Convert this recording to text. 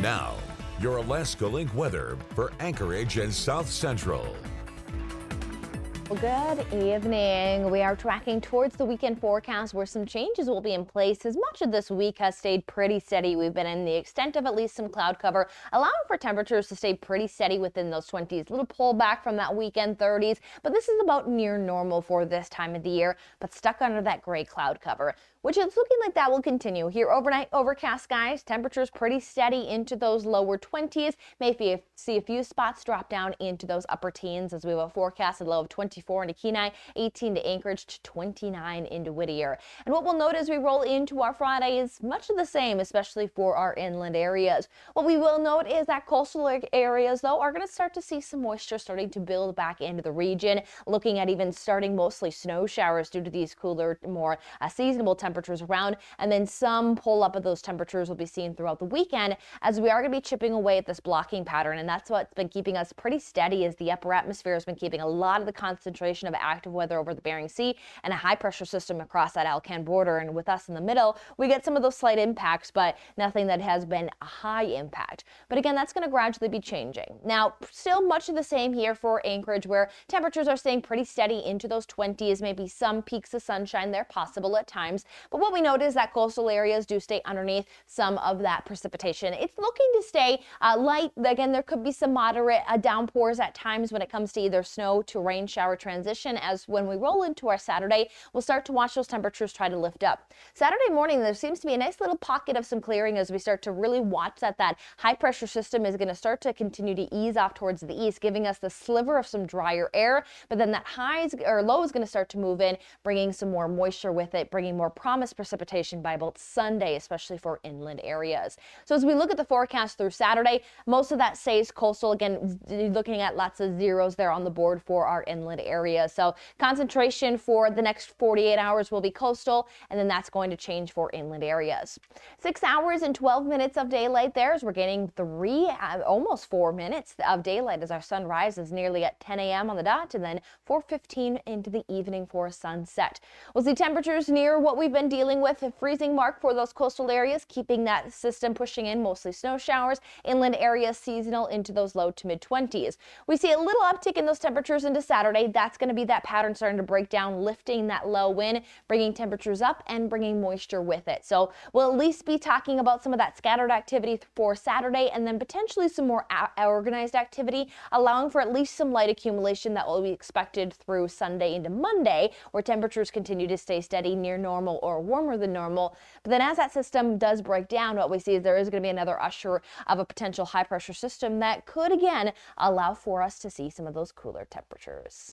Now, your Alaska Link weather for Anchorage and South Central. Well, good evening. We are tracking towards the weekend forecast where some changes will be in place as much of this week has stayed pretty steady. We've been in the extent of at least some cloud cover, allowing for temperatures to stay pretty steady within those 20s. A little pullback from that weekend 30s, but this is about near normal for this time of the year, but stuck under that gray cloud cover, which is looking like that will continue. Here overnight, overcast skies, temperatures pretty steady into those lower 20s. Maybe see a few spots drop down into those upper teens as we have a forecasted low of 24 into Kenai, 18 to Anchorage, to 29 into Whittier. And what we'll note as we roll into our Friday is much of the same, especially for our inland areas. What we will note is that coastal areas, though, are going to start to see some moisture starting to build back into the region, looking at even starting mostly snow showers due to these cooler, more seasonable temperatures around, and then some pull up of those temperatures will be seen throughout the weekend as we are going to be chipping away at this blocking pattern, and that's what's been keeping us pretty steady as the upper atmosphere has been keeping a lot of the concentration of active weather over the Bering Sea and a high pressure system across that Alcan border, and with us in the middle we get some of those slight impacts, but nothing that has been a high impact. But again, that's going to gradually be changing. Now, still much of the same here for Anchorage, where temperatures are staying pretty steady into those 20s, maybe some peaks of sunshine there possible at times, but what we notice is that coastal areas do stay underneath some of that precipitation. It's looking to stay light. Again, there could be some moderate downpours at times when it comes to either snow to rain shower transition, as when we roll into our Saturday, we'll start to watch those temperatures try to lift up. Saturday morning, there seems to be a nice little pocket of some clearing as we start to really watch that high pressure system is going to start to continue to ease off towards the east, giving us the sliver of some drier air, but then that highs or low is going to start to move in, bringing some more moisture with it, bringing more promised precipitation by about Sunday, especially for inland areas. So as we look at the forecast through Saturday, most of that stays coastal. Again, looking at lots of zeros there on the board for our inland areas. So concentration for the next 48 hours will be coastal, and then that's going to change for inland areas. 6 hours and 12 minutes of daylight there as we're getting almost 4 minutes of daylight as our sun rises nearly at 10 a.m. on the dot, and then 4:15 into the evening for sunset. We'll see temperatures near what we've been dealing with, a freezing mark for those coastal areas, keeping that system pushing in mostly snow showers, inland areas seasonal into those low to mid 20s. We see a little uptick in those temperatures into Saturday. That's going to be that pattern starting to break down, lifting that low wind, bringing temperatures up and bringing moisture with it. So we'll at least be talking about some of that scattered activity for Saturday, and then potentially some more organized activity, allowing for at least some light accumulation that will be expected through Sunday into Monday, where temperatures continue to stay steady near normal or warmer than normal. But then as that system does break down, what we see is there is going to be another usher of a potential high pressure system that could again allow for us to see some of those cooler temperatures.